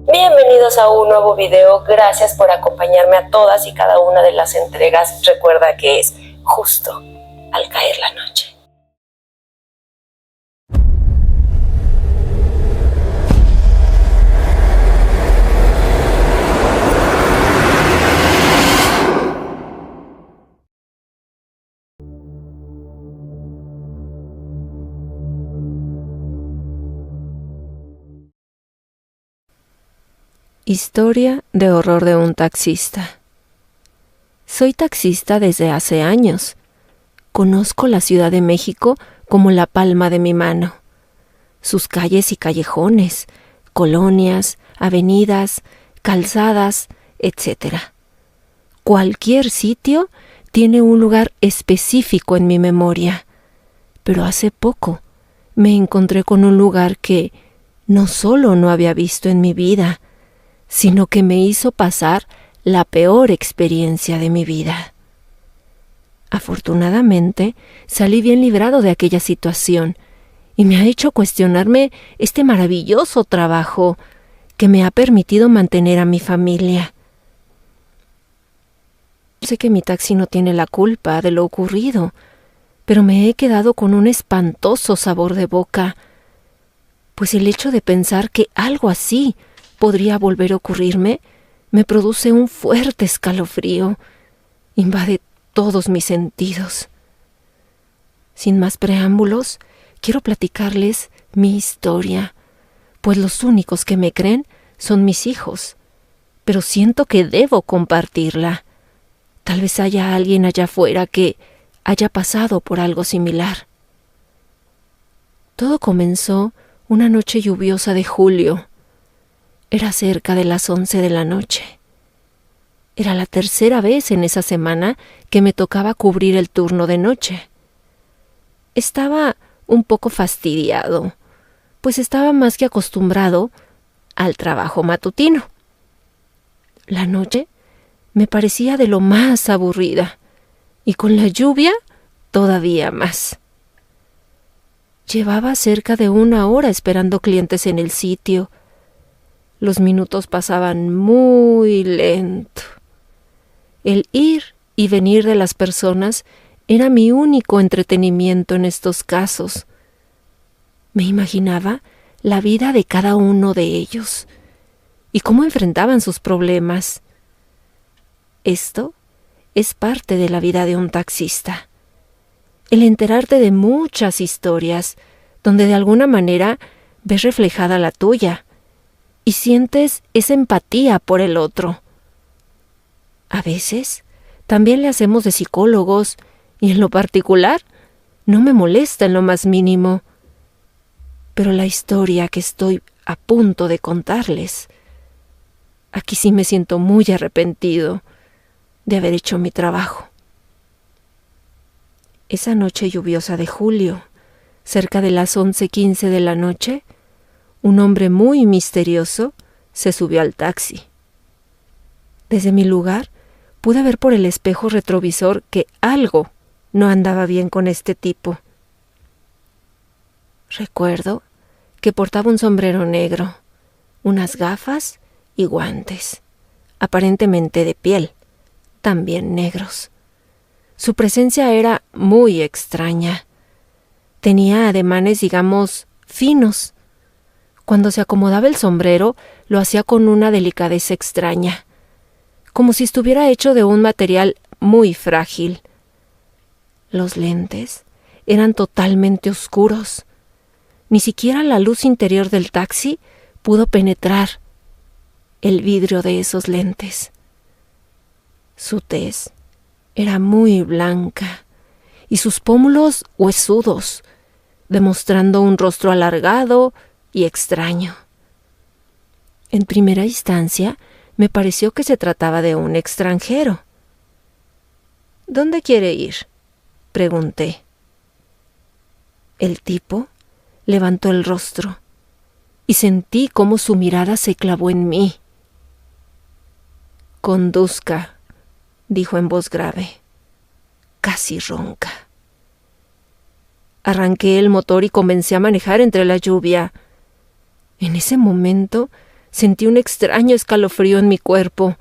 Bienvenidos a un nuevo video. Gracias por acompañarme a todas y cada una de las entregas. Recuerda que es justo al caer la noche. Historia de horror de un taxista. Soy taxista desde hace años. Conozco la Ciudad de México como la palma de mi mano. Sus calles y callejones, colonias, avenidas, calzadas, etc. Cualquier sitio tiene un lugar específico en mi memoria. Pero hace poco me encontré con un lugar que no solo no había visto en mi vida, sino que me hizo pasar la peor experiencia de mi vida. Afortunadamente, salí bien librado de aquella situación y me ha hecho cuestionarme este maravilloso trabajo que me ha permitido mantener a mi familia. Sé que mi taxi no tiene la culpa de lo ocurrido, pero me he quedado con un espantoso sabor de boca, pues el hecho de pensar que algo así podría volver a ocurrirme me produce un fuerte escalofrío. Invade todos mis sentidos. Sin más preámbulos, quiero platicarles mi historia, pues los únicos que me creen son mis hijos, pero siento que debo compartirla. Tal vez haya alguien allá afuera que haya pasado por algo similar. Todo comenzó una noche lluviosa de julio. Era cerca de las 11 de la noche. Era la tercera vez en esa semana que me tocaba cubrir el turno de noche. Estaba un poco fastidiado, pues estaba más que acostumbrado al trabajo matutino. La noche me parecía de lo más aburrida, y con la lluvia todavía más. Llevaba cerca de 1 hora esperando clientes en el sitio. Los minutos pasaban muy lento. El ir y venir de las personas era mi único entretenimiento en estos casos. Me imaginaba la vida de cada uno de ellos y cómo enfrentaban sus problemas. Esto es parte de la vida de un taxista. El enterarte de muchas historias donde de alguna manera ves reflejada la tuya y sientes esa empatía por el otro. A veces también le hacemos de psicólogos y en lo particular no me molesta en lo más mínimo. Pero la historia que estoy a punto de contarles, aquí sí me siento muy arrepentido de haber hecho mi trabajo. Esa noche lluviosa de julio, cerca de las 11:15 de la noche, un hombre muy misterioso se subió al taxi. Desde mi lugar pude ver por el espejo retrovisor que algo no andaba bien con este tipo. Recuerdo que portaba un sombrero negro, unas gafas y guantes, aparentemente de piel, también negros. Su presencia era muy extraña. Tenía ademanes, digamos, finos. Cuando se acomodaba el sombrero, lo hacía con una delicadeza extraña, como si estuviera hecho de un material muy frágil. Los lentes eran totalmente oscuros. Ni siquiera la luz interior del taxi pudo penetrar el vidrio de esos lentes. Su tez era muy blanca y sus pómulos huesudos, demostrando un rostro alargado y extraño. En primera instancia, me pareció que se trataba de un extranjero. ¿Dónde quiere ir?, pregunté. El tipo levantó el rostro y sentí cómo su mirada se clavó en mí. «Conduzca», dijo en voz grave, casi ronca. Arranqué el motor y comencé a manejar entre la lluvia. En ese momento sentí un extraño escalofrío en mi cuerpo.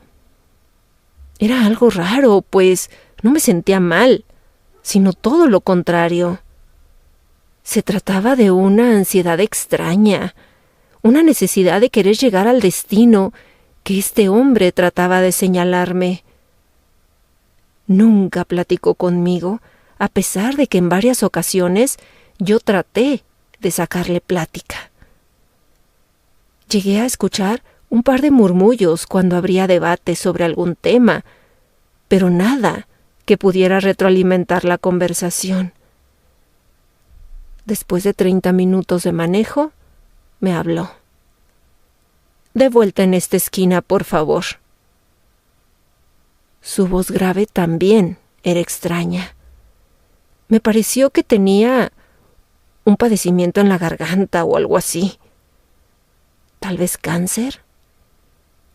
Era algo raro, pues no me sentía mal, sino todo lo contrario. Se trataba de una ansiedad extraña, una necesidad de querer llegar al destino que este hombre trataba de señalarme. Nunca platicó conmigo, a pesar de que en varias ocasiones yo traté de sacarle plática. Llegué a escuchar un par de murmullos cuando habría debate sobre algún tema, pero nada que pudiera retroalimentar la conversación. Después de 30 minutos de manejo, me habló. «De vuelta en esta esquina, por favor». Su voz grave también era extraña. Me pareció que tenía un padecimiento en la garganta o algo así. ¿Tal vez cáncer?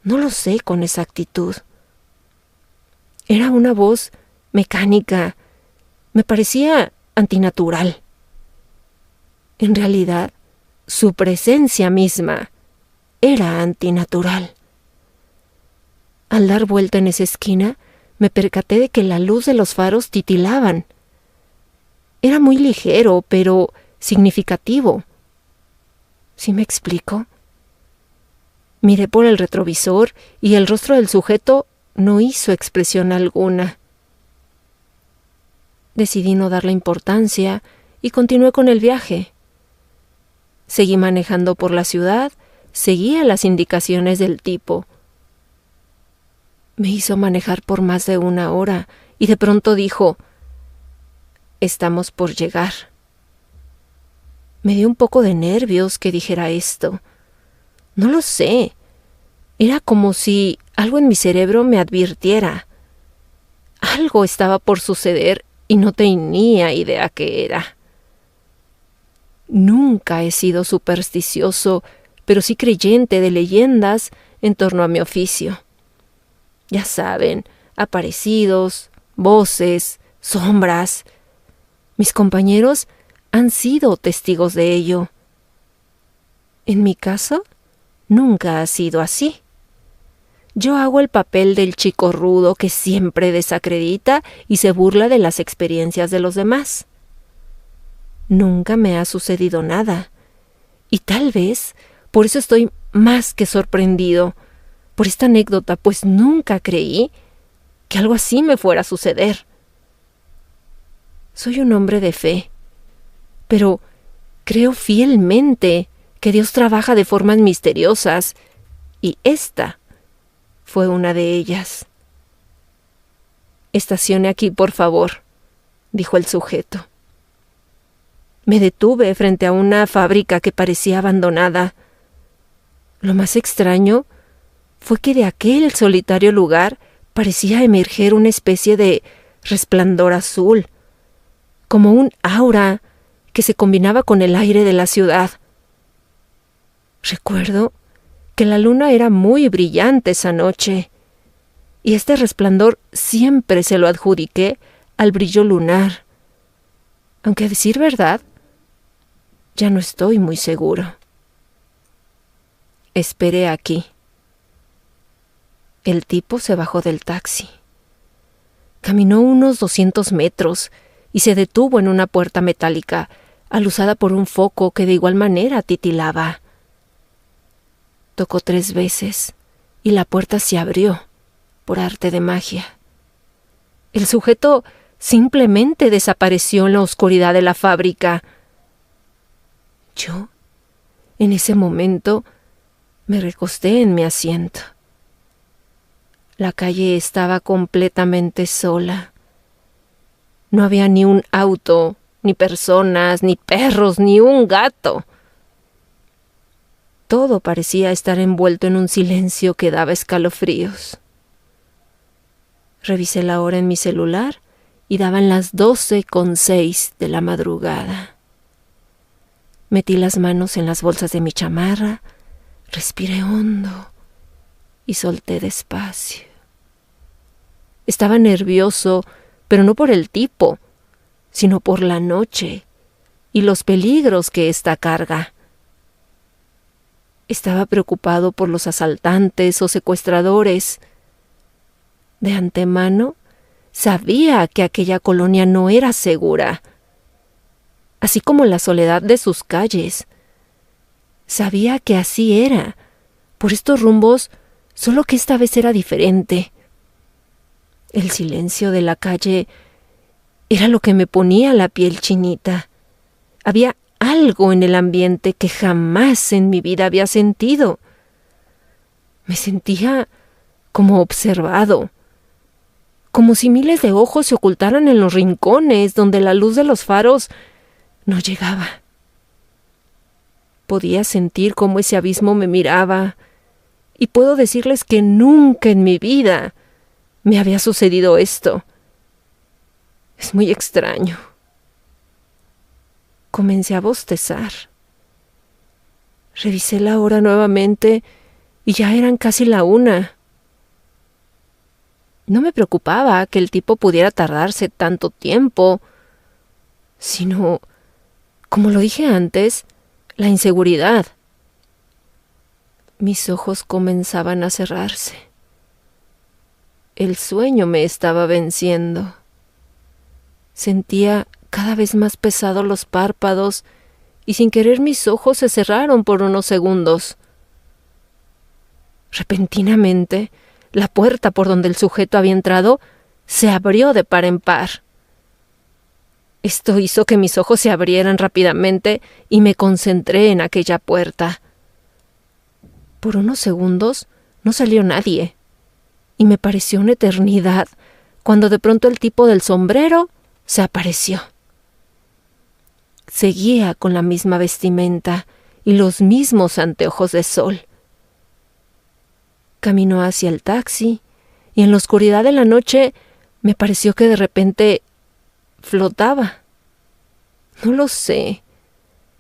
No lo sé con exactitud. Era una voz mecánica. Me parecía antinatural. En realidad, su presencia misma era antinatural. Al dar vuelta en esa esquina, me percaté de que la luz de los faros titilaban. Era muy ligero, pero significativo. ¿Sí me explico? Miré por el retrovisor y el rostro del sujeto no hizo expresión alguna. Decidí no darle importancia y continué con el viaje. Seguí manejando por la ciudad, seguía las indicaciones del tipo. Me hizo manejar por más de 1 hora y de pronto dijo: «Estamos por llegar». Me dio un poco de nervios que dijera esto. No lo sé. Era como si algo en mi cerebro me advirtiera. Algo estaba por suceder y no tenía idea qué era. Nunca he sido supersticioso, pero sí creyente de leyendas en torno a mi oficio. Ya saben, aparecidos, voces, sombras. Mis compañeros han sido testigos de ello. En mi caso, nunca ha sido así. Yo hago el papel del chico rudo que siempre desacredita y se burla de las experiencias de los demás. Nunca me ha sucedido nada, y tal vez por eso estoy más que sorprendido por esta anécdota, pues nunca creí que algo así me fuera a suceder. Soy un hombre de fe, pero creo fielmente que Dios trabaja de formas misteriosas, y esta fue una de ellas. «Estacione aquí, por favor», dijo el sujeto. Me detuve frente a una fábrica que parecía abandonada. Lo más extraño fue que de aquel solitario lugar parecía emerger una especie de resplandor azul, como un aura que se combinaba con el aire de la ciudad. Recuerdo que la luna era muy brillante esa noche, y este resplandor siempre se lo adjudiqué al brillo lunar, aunque a decir verdad, ya no estoy muy seguro. Esperé aquí. El tipo se bajó del taxi. Caminó unos 200 metros y se detuvo en una puerta metálica, alusada por un foco que de igual manera titilaba. Tocó 3 veces y la puerta se abrió por arte de magia. El sujeto simplemente desapareció en la oscuridad de la fábrica. Yo, en ese momento, me recosté en mi asiento. La calle estaba completamente sola. No había ni un auto, ni personas, ni perros, ni un gato. Todo parecía estar envuelto en un silencio que daba escalofríos. Revisé la hora en mi celular y daban las 12:06 de la madrugada. Metí las manos en las bolsas de mi chamarra, respiré hondo y solté despacio. Estaba nervioso, pero no por el tipo, sino por la noche y los peligros que ésta carga. Estaba preocupado por los asaltantes o secuestradores. De antemano, sabía que aquella colonia no era segura, así como la soledad de sus calles. Sabía que así era, por estos rumbos, solo que esta vez era diferente. El silencio de la calle era lo que me ponía la piel chinita. Había algo en el ambiente que jamás en mi vida había sentido. Me sentía como observado, como si miles de ojos se ocultaran en los rincones donde la luz de los faros no llegaba. Podía sentir cómo ese abismo me miraba, y puedo decirles que nunca en mi vida me había sucedido esto. Es muy extraño. Comencé a bostezar. Revisé la hora nuevamente y ya eran casi la 1. No me preocupaba que el tipo pudiera tardarse tanto tiempo, sino, como lo dije antes, la inseguridad. Mis ojos comenzaban a cerrarse. El sueño me estaba venciendo. Sentía cada vez más pesados los párpados y sin querer mis ojos se cerraron por unos segundos. Repentinamente, la puerta por donde el sujeto había entrado se abrió de par en par. Esto hizo que mis ojos se abrieran rápidamente y me concentré en aquella puerta. Por unos segundos no salió nadie, y me pareció una eternidad cuando de pronto el tipo del sombrero se apareció. Seguía con la misma vestimenta y los mismos anteojos de sol. Caminó hacia el taxi, y en la oscuridad de la noche me pareció que de repente flotaba. No lo sé.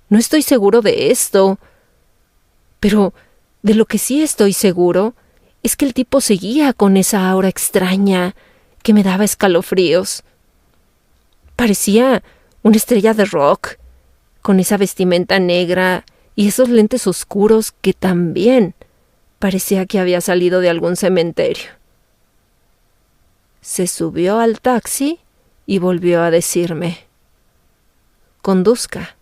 No estoy seguro de esto. Pero de lo que sí estoy seguro es que el tipo seguía con esa aura extraña que me daba escalofríos. Parecía una estrella de rock, con esa vestimenta negra y esos lentes oscuros que también parecía que había salido de algún cementerio. Se subió al taxi y volvió a decirme: «Conduzca».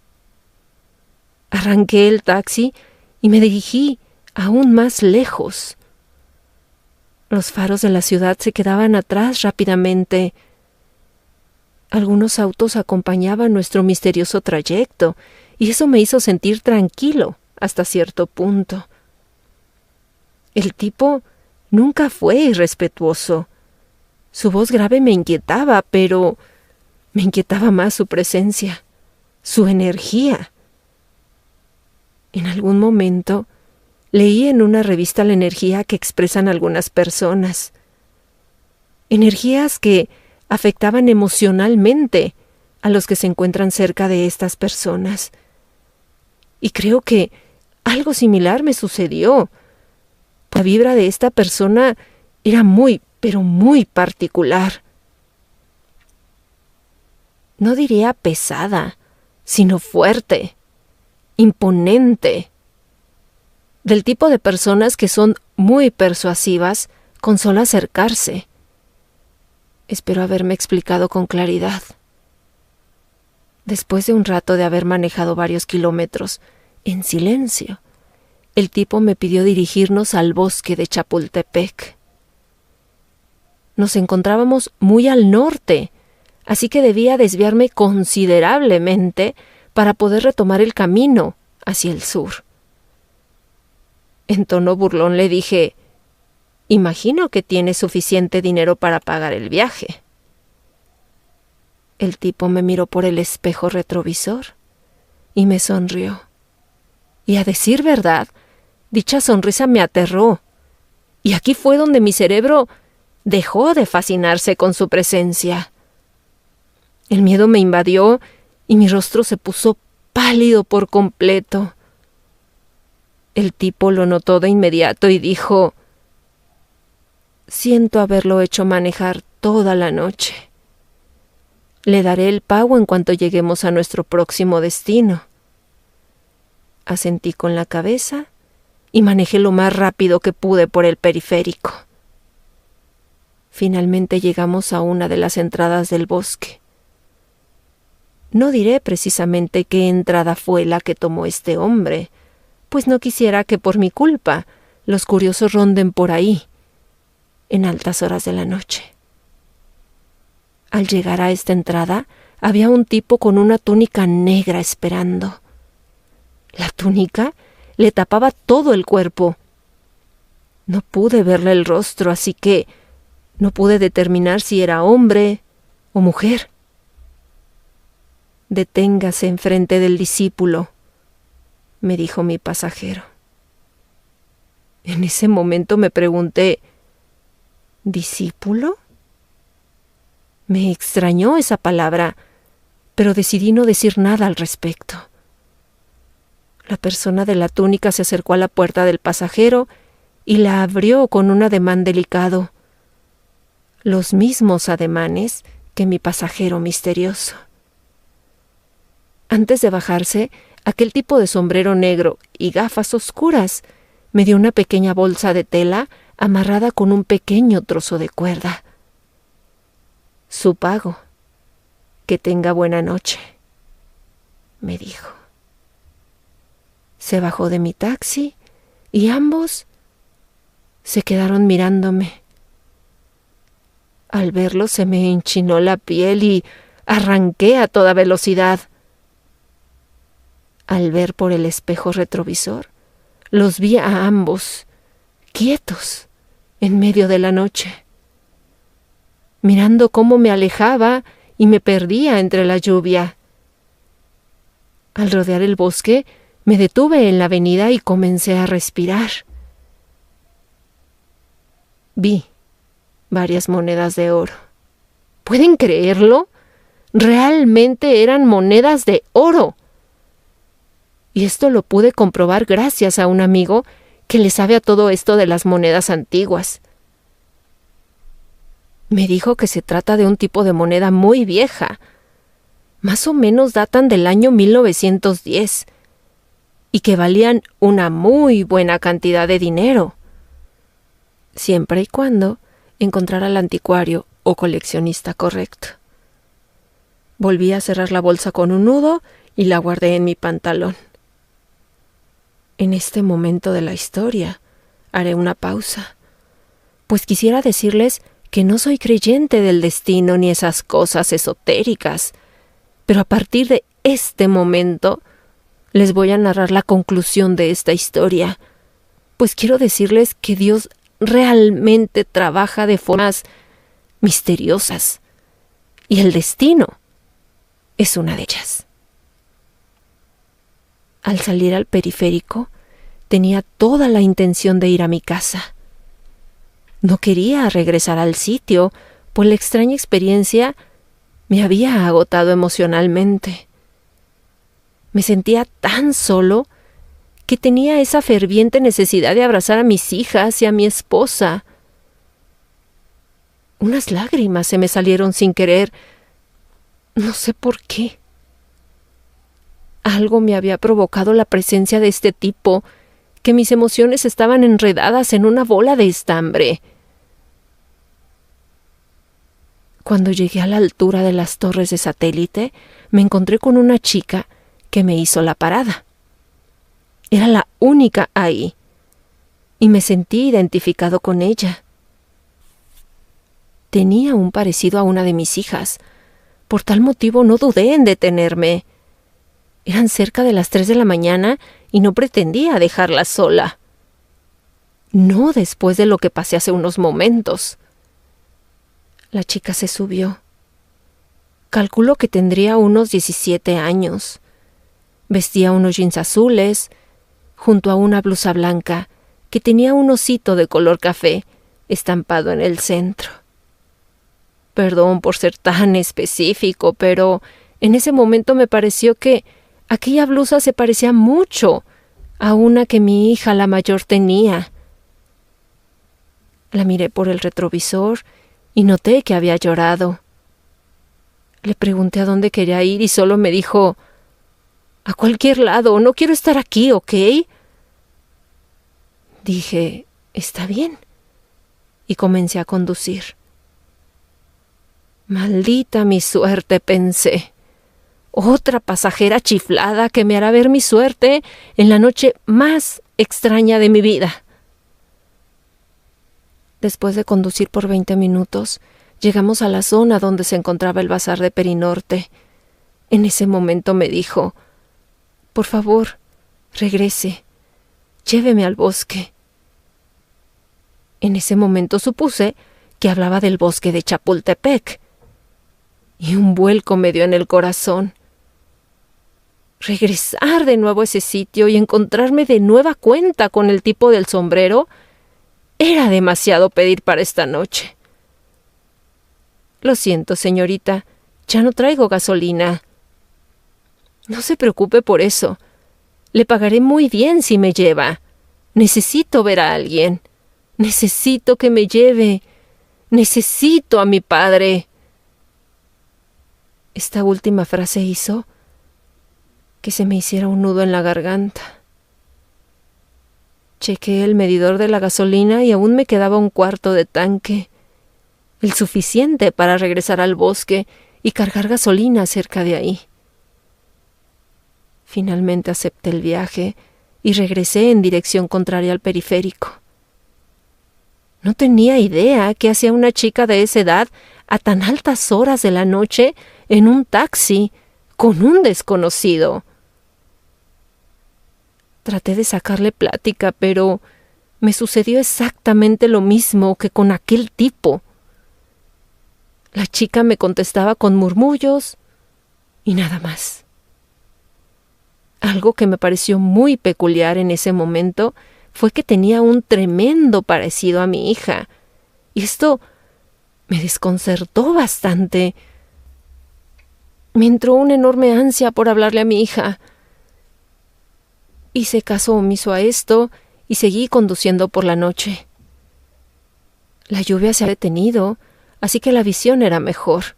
Arranqué el taxi y me dirigí aún más lejos. Los faros de la ciudad se quedaban atrás rápidamente. Algunos autos acompañaban nuestro misterioso trayecto, y eso me hizo sentir tranquilo hasta cierto punto. El tipo nunca fue irrespetuoso. Su voz grave me inquietaba, pero me inquietaba más su presencia, su energía. En algún momento leí en una revista la energía que expresan algunas personas. Energías que afectaban emocionalmente a los que se encuentran cerca de estas personas. Y creo que algo similar me sucedió. La vibra de esta persona era muy, pero muy particular. No diría pesada, sino fuerte, imponente. Del tipo de personas que son muy persuasivas con solo acercarse. Espero haberme explicado con claridad. Después de un rato de haber manejado varios kilómetros, en silencio, el tipo me pidió dirigirnos al bosque de Chapultepec. Nos encontrábamos muy al norte, así que debía desviarme considerablemente para poder retomar el camino hacia el sur. En tono burlón le dije: «Imagino que tienes suficiente dinero para pagar el viaje». El tipo me miró por el espejo retrovisor y me sonrió. Y a decir verdad, dicha sonrisa me aterró. Y aquí fue donde mi cerebro dejó de fascinarse con su presencia. El miedo me invadió y mi rostro se puso pálido por completo. El tipo lo notó de inmediato y dijo: «Siento haberlo hecho manejar toda la noche. Le daré el pago en cuanto lleguemos a nuestro próximo destino». Asentí con la cabeza y manejé lo más rápido que pude por el periférico. Finalmente llegamos a una de las entradas del bosque. No diré precisamente qué entrada fue la que tomó este hombre, pues no quisiera que por mi culpa los curiosos ronden por ahí, en altas horas de la noche. Al llegar a esta entrada, había un tipo con una túnica negra esperando. La túnica le tapaba todo el cuerpo. No pude verle el rostro, así que no pude determinar si era hombre o mujer. «Deténgase enfrente del discípulo», me dijo mi pasajero. En ese momento me pregunté, ¿discípulo? Me extrañó esa palabra, pero decidí no decir nada al respecto. La persona de la túnica se acercó a la puerta del pasajero y la abrió con un ademán delicado. Los mismos ademanes que mi pasajero misterioso. Antes de bajarse, aquel tipo de sombrero negro y gafas oscuras me dio una pequeña bolsa de tela amarrada con un pequeño trozo de cuerda. «Su pago. Que tenga buena noche», me dijo. Se bajó de mi taxi y ambos se quedaron mirándome. Al verlo se me enchinó la piel y arranqué a toda velocidad. Al ver por el espejo retrovisor, los vi a ambos, quietos, en medio de la noche, mirando cómo me alejaba y me perdía entre la lluvia. Al rodear el bosque, me detuve en la avenida y comencé a respirar. Vi varias monedas de oro. ¿Pueden creerlo? Realmente eran monedas de oro. Y esto lo pude comprobar gracias a un amigo que le sabe a todo esto de las monedas antiguas. Me dijo que se trata de un tipo de moneda muy vieja. Más o menos datan del año 1910 y que valían una muy buena cantidad de dinero, siempre y cuando encontrara al anticuario o coleccionista correcto. Volví a cerrar la bolsa con un nudo y la guardé en mi pantalón. En este momento de la historia haré una pausa, pues quisiera decirles que no soy creyente del destino ni esas cosas esotéricas, pero a partir de este momento les voy a narrar la conclusión de esta historia, pues quiero decirles que Dios realmente trabaja de formas misteriosas y el destino es una de ellas. Al salir al periférico, tenía toda la intención de ir a mi casa. No quería regresar al sitio, pues la extraña experiencia me había agotado emocionalmente. Me sentía tan solo que tenía esa ferviente necesidad de abrazar a mis hijas y a mi esposa. Unas lágrimas se me salieron sin querer. No sé por qué. Algo me había provocado la presencia de este tipo, que mis emociones estaban enredadas en una bola de estambre. Cuando llegué a la altura de las torres de satélite, me encontré con una chica que me hizo la parada. Era la única ahí, y me sentí identificado con ella. Tenía un parecido a una de mis hijas. Por tal motivo no dudé en detenerme. Eran cerca de las 3 de la mañana y no pretendía dejarla sola. No después de lo que pasé hace unos momentos. La chica se subió. Calculo que tendría unos 17 años. Vestía unos jeans azules, junto a una blusa blanca que tenía un osito de color café estampado en el centro. Perdón por ser tan específico, pero en ese momento me pareció que aquella blusa se parecía mucho a una que mi hija, la mayor, tenía. La miré por el retrovisor y noté que había llorado. Le pregunté a dónde quería ir y solo me dijo: «A cualquier lado, no quiero estar aquí, ¿ok?». Dije, está bien, y comencé a conducir. Maldita mi suerte, pensé. Otra pasajera chiflada que me hará ver mi suerte en la noche más extraña de mi vida. Después de conducir por 20 minutos, llegamos a la zona donde se encontraba el bazar de Perinorte. En ese momento me dijo, por favor, regrese, lléveme al bosque. En ese momento supuse que hablaba del bosque de Chapultepec, y un vuelco me dio en el corazón. Regresar de nuevo a ese sitio y encontrarme de nueva cuenta con el tipo del sombrero era demasiado pedir para esta noche. Lo siento, señorita, ya no traigo gasolina. No se preocupe por eso. Le pagaré muy bien si me lleva. Necesito ver a alguien. Necesito que me lleve. Necesito a mi padre. Esta última frase hizo que se me hiciera un nudo en la garganta. Chequeé el medidor de la gasolina y aún me quedaba un cuarto de tanque, el suficiente para regresar al bosque y cargar gasolina cerca de ahí. Finalmente acepté el viaje y regresé en dirección contraria al periférico. No tenía idea qué hacía una chica de esa edad a tan altas horas de la noche en un taxi con un desconocido. Traté de sacarle plática, pero me sucedió exactamente lo mismo que con aquel tipo. La chica me contestaba con murmullos y nada más. Algo que me pareció muy peculiar en ese momento fue que tenía un tremendo parecido a mi hija, y esto me desconcertó bastante. Me entró una enorme ansia por hablarle a mi hija. Hice caso omiso a esto y seguí conduciendo por la noche. La lluvia se había detenido, así que la visión era mejor.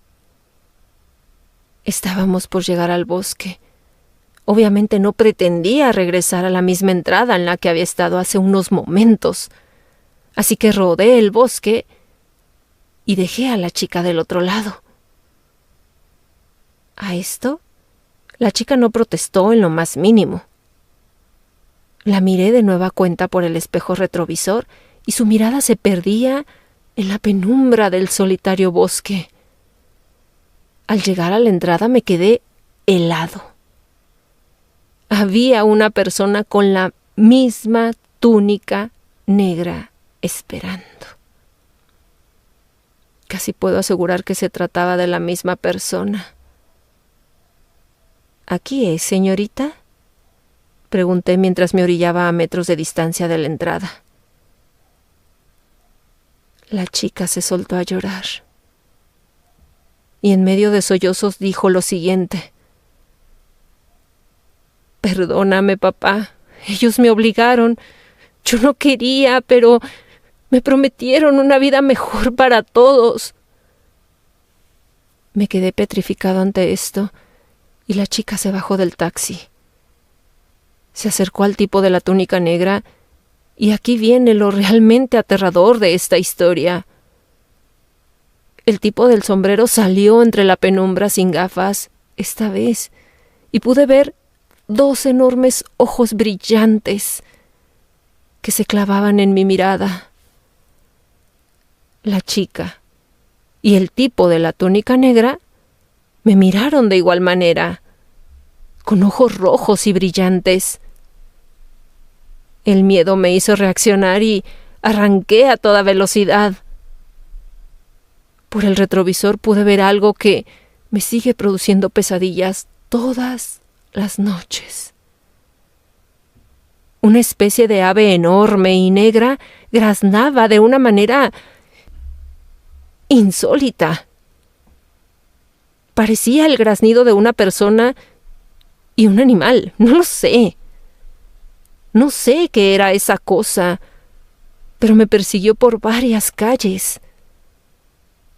Estábamos por llegar al bosque. Obviamente no pretendía regresar a la misma entrada en la que había estado hace unos momentos, así que rodeé el bosque y dejé a la chica del otro lado. A esto, la chica no protestó en lo más mínimo. La miré de nueva cuenta por el espejo retrovisor y su mirada se perdía en la penumbra del solitario bosque. Al llegar a la entrada me quedé helado. Había una persona con la misma túnica negra esperando. Casi puedo asegurar que se trataba de la misma persona. ¿Aquí es, señorita?, pregunté mientras me orillaba a metros de distancia de la entrada. La chica se soltó a llorar y en medio de sollozos dijo lo siguiente: «Perdóname, papá. Ellos me obligaron. Yo no quería, pero me prometieron una vida mejor para todos». Me quedé petrificado ante esto y la chica se bajó del taxi. Se acercó al tipo de la túnica negra y aquí viene lo realmente aterrador de esta historia. El tipo del sombrero salió entre la penumbra sin gafas, esta vez, y pude ver 2 enormes ojos brillantes que se clavaban en mi mirada. La chica y el tipo de la túnica negra me miraron de igual manera, con ojos rojos y brillantes. El miedo me hizo reaccionar y arranqué a toda velocidad. Por el retrovisor pude ver algo que me sigue produciendo pesadillas todas las noches. Una especie de ave enorme y negra graznaba de una manera insólita. Parecía el graznido de una persona y un animal, no lo sé. No sé qué era esa cosa, pero me persiguió por varias calles.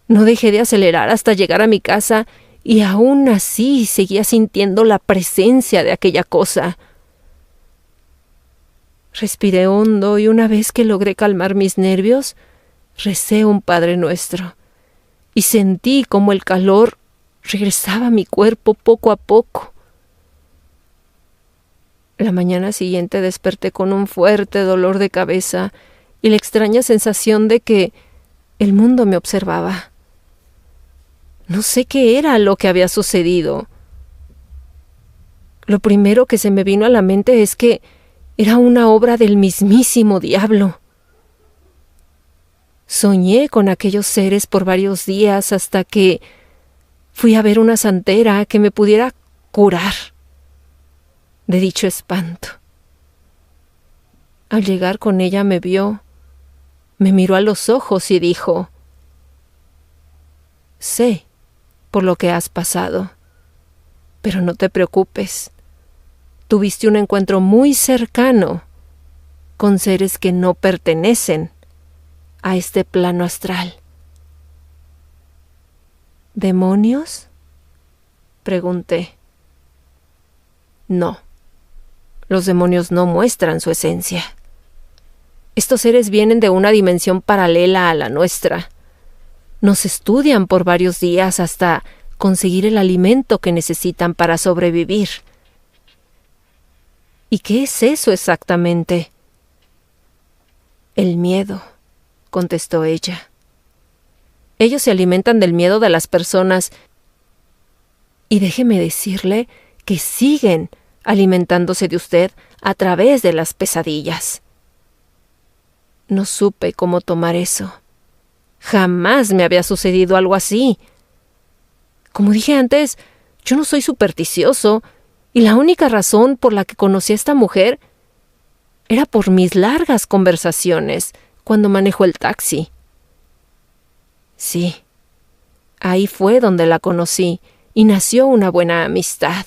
No dejé de acelerar hasta llegar a mi casa y aún así seguía sintiendo la presencia de aquella cosa. Respiré hondo y una vez que logré calmar mis nervios, recé un Padre Nuestro y sentí como el calor regresaba a mi cuerpo poco a poco. La mañana siguiente desperté con un fuerte dolor de cabeza y la extraña sensación de que el mundo me observaba. No sé qué era lo que había sucedido. Lo primero que se me vino a la mente es que era una obra del mismísimo diablo. Soñé con aquellos seres por varios días hasta que fui a ver una santera que me pudiera curar de dicho espanto. Al llegar con ella me vio, me miró a los ojos y dijo: «Sé por lo que has pasado, pero no te preocupes. Tuviste un encuentro muy cercano con seres que no pertenecen a este plano astral». ¿Demonios?, pregunté. No, los demonios no muestran su esencia. Estos seres vienen de una dimensión paralela a la nuestra. Nos estudian por varios días hasta conseguir el alimento que necesitan para sobrevivir. ¿Y qué es eso exactamente? El miedo, contestó ella. Ellos se alimentan del miedo de las personas y déjeme decirle que siguen alimentándose de usted a través de las pesadillas. No supe cómo tomar eso. Jamás me había sucedido algo así. Como dije antes, yo no soy supersticioso y la única razón por la que conocí a esta mujer era por mis largas conversaciones cuando manejó el taxi. Sí, ahí fue donde la conocí y nació una buena amistad.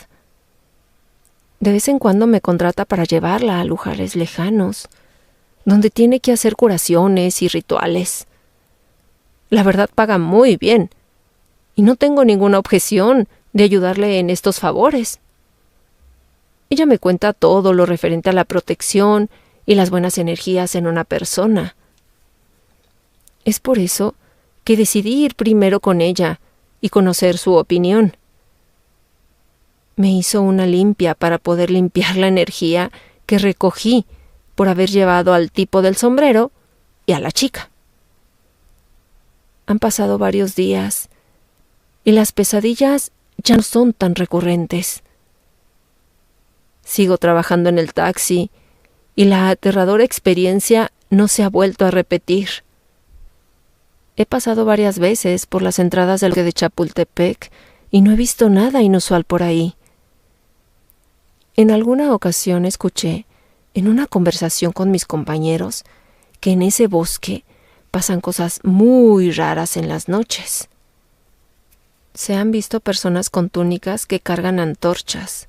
De vez en cuando me contrata para llevarla a lugares lejanos, donde tiene que hacer curaciones y rituales. La verdad paga muy bien, y no tengo ninguna objeción de ayudarle en estos favores. Ella me cuenta todo lo referente a la protección y las buenas energías en una persona. Es por eso que decidí ir primero con ella y conocer su opinión. Me hizo una limpia para poder limpiar la energía que recogí por haber llevado al tipo del sombrero y a la chica. Han pasado varios días y las pesadillas ya no son tan recurrentes. Sigo trabajando en el taxi y la aterradora experiencia no se ha vuelto a repetir. He pasado varias veces por las entradas del bosque de Chapultepec y no he visto nada inusual por ahí. En alguna ocasión escuché, en una conversación con mis compañeros, que en ese bosque pasan cosas muy raras en las noches. Se han visto personas con túnicas que cargan antorchas.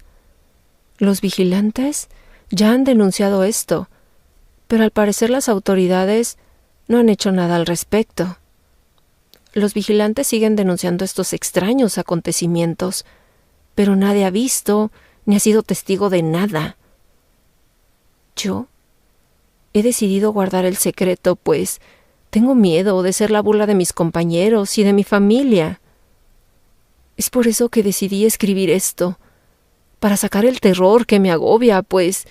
Los vigilantes ya han denunciado esto, pero al parecer las autoridades no han hecho nada al respecto. Los vigilantes siguen denunciando estos extraños acontecimientos, pero nadie ha visto ni ha sido testigo de nada. Yo he decidido guardar el secreto, pues tengo miedo de ser la burla de mis compañeros y de mi familia. Es por eso que decidí escribir esto, para sacar el terror que me agobia, pues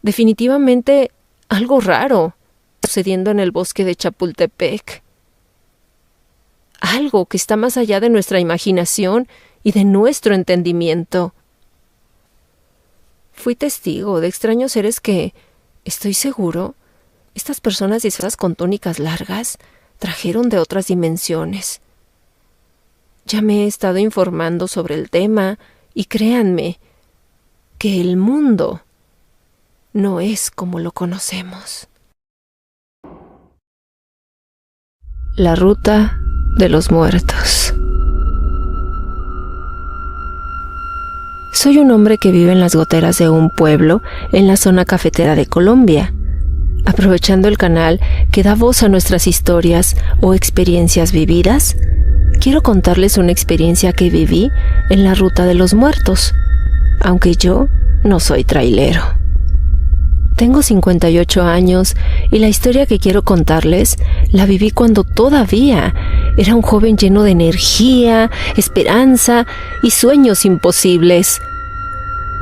definitivamente algo raro está sucediendo en el bosque de Chapultepec. Algo que está más allá de nuestra imaginación y de nuestro entendimiento. Fui testigo de extraños seres que, estoy seguro, estas personas disfrazadas con túnicas largas trajeron de otras dimensiones. Ya me he estado informando sobre el tema y créanme que el mundo no es como lo conocemos. La ruta de los muertos. Soy un hombre que vive en las goteras de un pueblo en la zona cafetera de Colombia. Aprovechando el canal que da voz a nuestras historias o experiencias vividas, quiero contarles una experiencia que viví en la ruta de los muertos, aunque yo no soy trailero. Tengo 58 años y la historia que quiero contarles la viví cuando todavía era un joven lleno de energía, esperanza y sueños imposibles.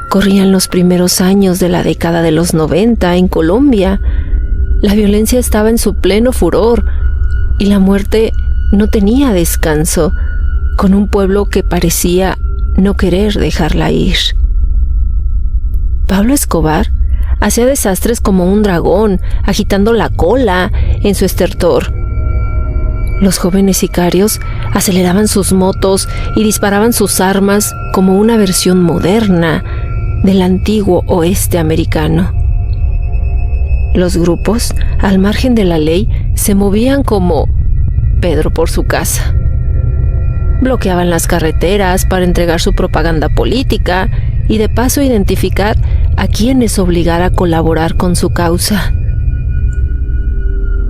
Corrían los primeros años de la década de los 90 en Colombia. La violencia estaba en su pleno furor y la muerte no tenía descanso, con un pueblo que parecía no querer dejarla ir. Pablo Escobar hacía desastres como un dragón, agitando la cola en su estertor. Los jóvenes sicarios aceleraban sus motos y disparaban sus armas como una versión moderna del antiguo oeste americano. Los grupos, al margen de la ley, se movían como Pedro por su casa. Bloqueaban las carreteras para entregar su propaganda política y de paso identificar a quienes obligar a colaborar con su causa.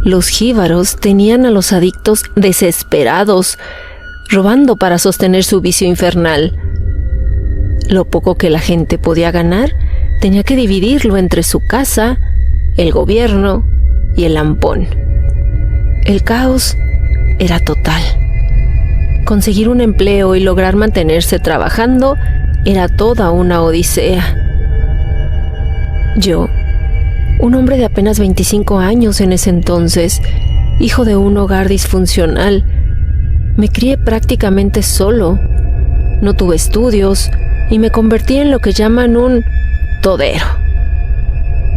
Los jíbaros tenían a los adictos desesperados, robando para sostener su vicio infernal. Lo poco que la gente podía ganar, tenía que dividirlo entre su casa, el gobierno y el ampón. El caos era total. Conseguir un empleo y lograr mantenerse trabajando era toda una odisea. Yo, un hombre de apenas 25 años en ese entonces, hijo de un hogar disfuncional, me crié prácticamente solo. No tuve estudios y me convertí en lo que llaman un todero.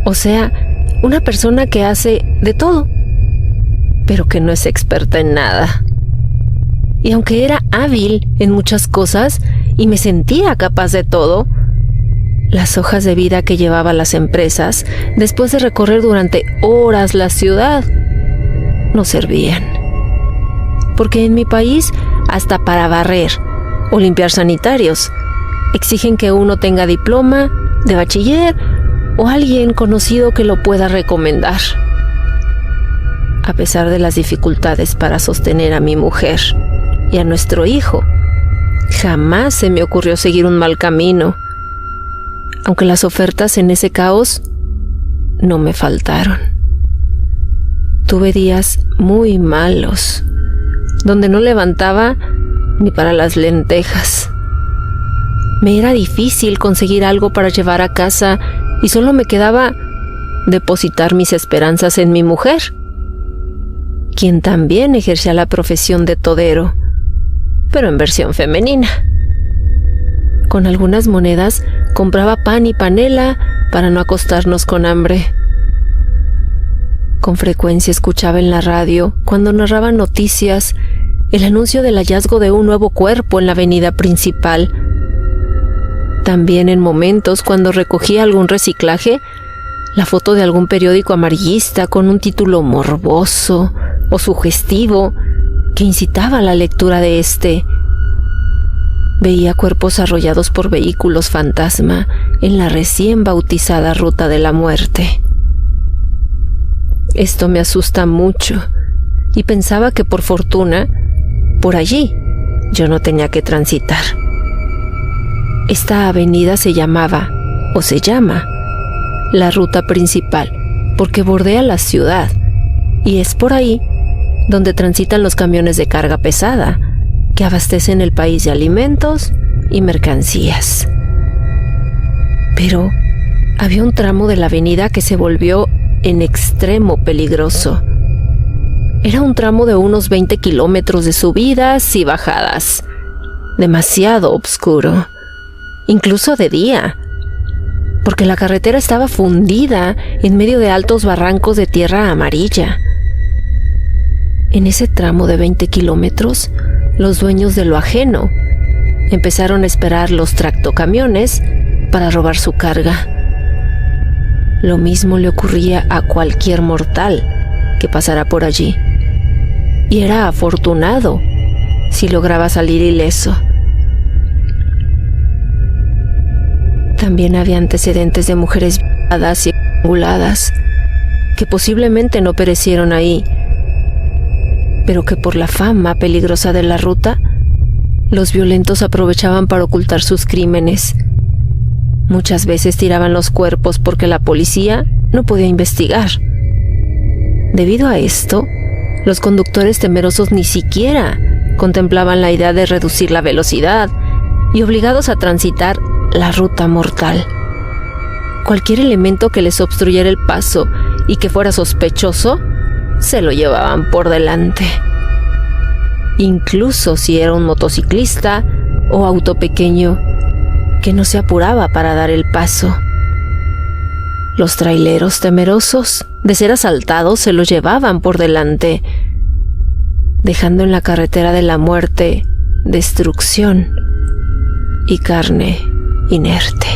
O sea, una persona que hace de todo, pero que no es experta en nada. Y aunque era hábil en muchas cosas y me sentía capaz de todo, las hojas de vida que llevaba a las empresas, después de recorrer durante horas la ciudad, no servían. Porque en mi país, hasta para barrer o limpiar sanitarios, exigen que uno tenga diploma de bachiller o alguien conocido que lo pueda recomendar. A pesar de las dificultades para sostener a mi mujer y a nuestro hijo, jamás se me ocurrió seguir un mal camino, aunque las ofertas en ese caos no me faltaron. Tuve días muy malos, donde no levantaba ni para las lentejas. Me era difícil conseguir algo para llevar a casa y solo me quedaba depositar mis esperanzas en mi mujer, quien también ejercía la profesión de todero, pero en versión femenina. Con algunas monedas compraba pan y panela para no acostarnos con hambre. Con frecuencia escuchaba en la radio, cuando narraban noticias, el anuncio del hallazgo de un nuevo cuerpo en la avenida principal. También en momentos cuando recogía algún reciclaje, la foto de algún periódico amarillista con un título morboso o sugestivo que incitaba a la lectura de este. Veía cuerpos arrollados por vehículos fantasma en la recién bautizada ruta de la muerte. Esto me asusta mucho y pensaba que por fortuna, por allí yo no tenía que transitar. Esta avenida se llamaba, o se llama, la ruta principal, porque bordea la ciudad, y es por ahí donde transitan los camiones de carga pesada, que abastecen el país de alimentos y mercancías. Pero había un tramo de la avenida que se volvió en extremo peligroso. Era un tramo de unos 20 kilómetros de subidas y bajadas, demasiado oscuro, incluso de día, porque la carretera estaba fundida en medio de altos barrancos de tierra amarilla. En ese tramo de 20 kilómetros, los dueños de lo ajeno empezaron a esperar los tractocamiones para robar su carga. Lo mismo le ocurría a cualquier mortal que pasara por allí, y era afortunado si lograba salir ileso. También había antecedentes de mujeres violadas y estranguladas que posiblemente no perecieron ahí, pero que por la fama peligrosa de la ruta, los violentos aprovechaban para ocultar sus crímenes. Muchas veces tiraban los cuerpos porque la policía no podía investigar. Debido a esto, los conductores temerosos ni siquiera contemplaban la idea de reducir la velocidad y obligados a transitar la ruta mortal. Cualquier elemento que les obstruyera el paso y que fuera sospechoso, se lo llevaban por delante. Incluso si era un motociclista o auto pequeño que no se apuraba para dar el paso. Los traileros, temerosos de ser asaltados, se los llevaban por delante, dejando en la carretera de la muerte destrucción y carne inerte.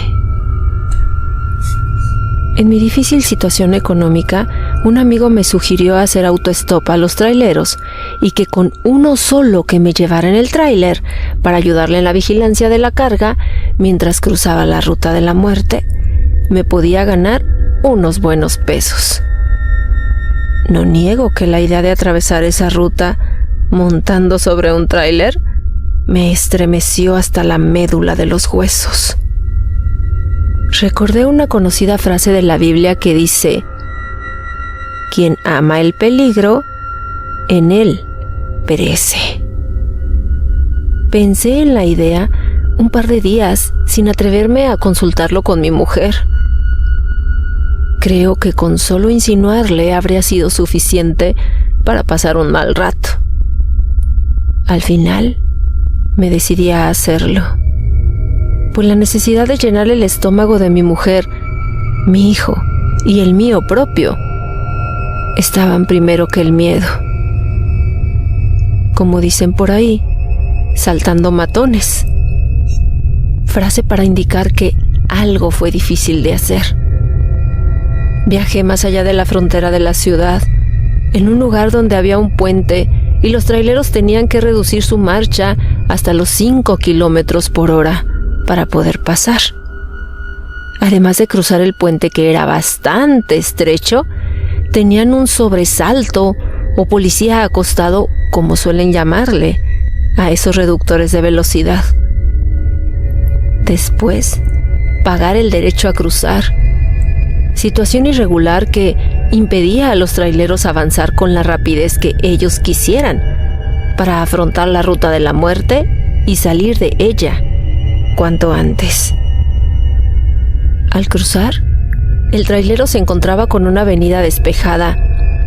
En mi difícil situación económica, un amigo me sugirió hacer autostop a los traileros y que con uno solo que me llevara en el tráiler para ayudarle en la vigilancia de la carga mientras cruzaba la ruta de la muerte, me podía ganar unos buenos pesos. No niego que la idea de atravesar esa ruta montando sobre un tráiler me estremeció hasta la médula de los huesos. Recordé una conocida frase de la Biblia que dice: quien ama el peligro, en él perece. Pensé en la idea un par de días sin atreverme a consultarlo con mi mujer. Creo que con solo insinuarle habría sido suficiente para pasar un mal rato. Al final, me decidí a hacerlo, pues la necesidad de llenar el estómago de mi mujer, mi hijo y el mío propio estaban primero que el miedo. Como dicen por ahí, saltando matones. Frase para indicar que algo fue difícil de hacer. Viajé más allá de la frontera de la ciudad, en un lugar donde había un puente y los traileros tenían que reducir su marcha hasta los 5 kilómetros por hora para poder pasar. Además de cruzar el puente, que era bastante estrecho, tenían un sobresalto o policía acostado, como suelen llamarle a esos reductores de velocidad. Después, pagar el derecho a cruzar. Situación irregular que impedía a los traileros avanzar con la rapidez que ellos quisieran para afrontar la ruta de la muerte y salir de ella cuanto antes. Al cruzar, el trailero se encontraba con una avenida despejada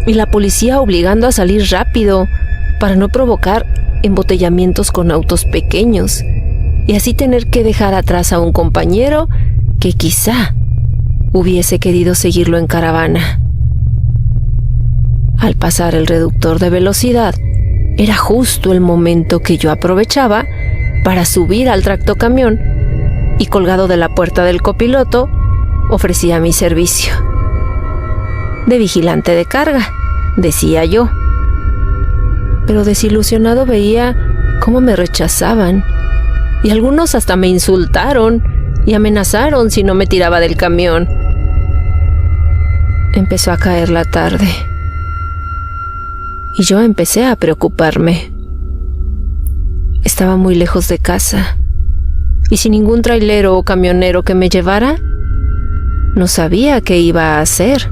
y la policía obligando a salir rápido para no provocar embotellamientos con autos pequeños y así tener que dejar atrás a un compañero que quizá hubiese querido seguirlo en caravana. Al pasar el reductor de velocidad, era justo el momento que yo aprovechaba para subir al tractocamión y, colgado de la puerta del copiloto, ofrecía mi servicio. De vigilante de carga, decía yo. Pero desilusionado veía cómo me rechazaban y algunos hasta me insultaron y amenazaron si no me tiraba del camión. Empezó a caer la tarde y yo empecé a preocuparme. Estaba muy lejos de casa y sin ningún trailero o camionero que me llevara, no sabía qué iba a hacer.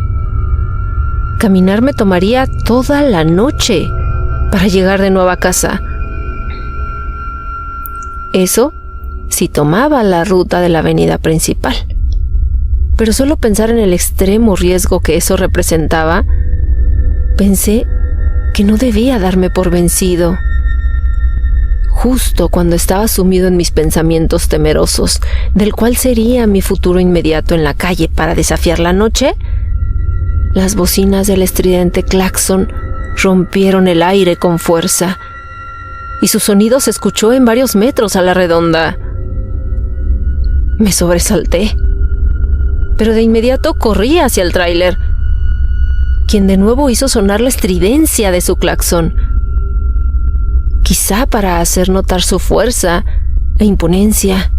Caminar me tomaría toda la noche para llegar de nuevo a casa. Eso si tomaba la ruta de la avenida principal. Pero solo pensar en el extremo riesgo que eso representaba, pensé que no debía darme por vencido. Justo cuando estaba sumido en mis pensamientos temerosos del cuál sería mi futuro inmediato en la calle para desafiar la noche, las bocinas del estridente claxon rompieron el aire con fuerza y su sonido se escuchó en varios metros a la redonda. Me sobresalté, pero de inmediato corrí hacia el tráiler, quien de nuevo hizo sonar la estridencia de su claxon, quizá para hacer notar su fuerza e imponencia.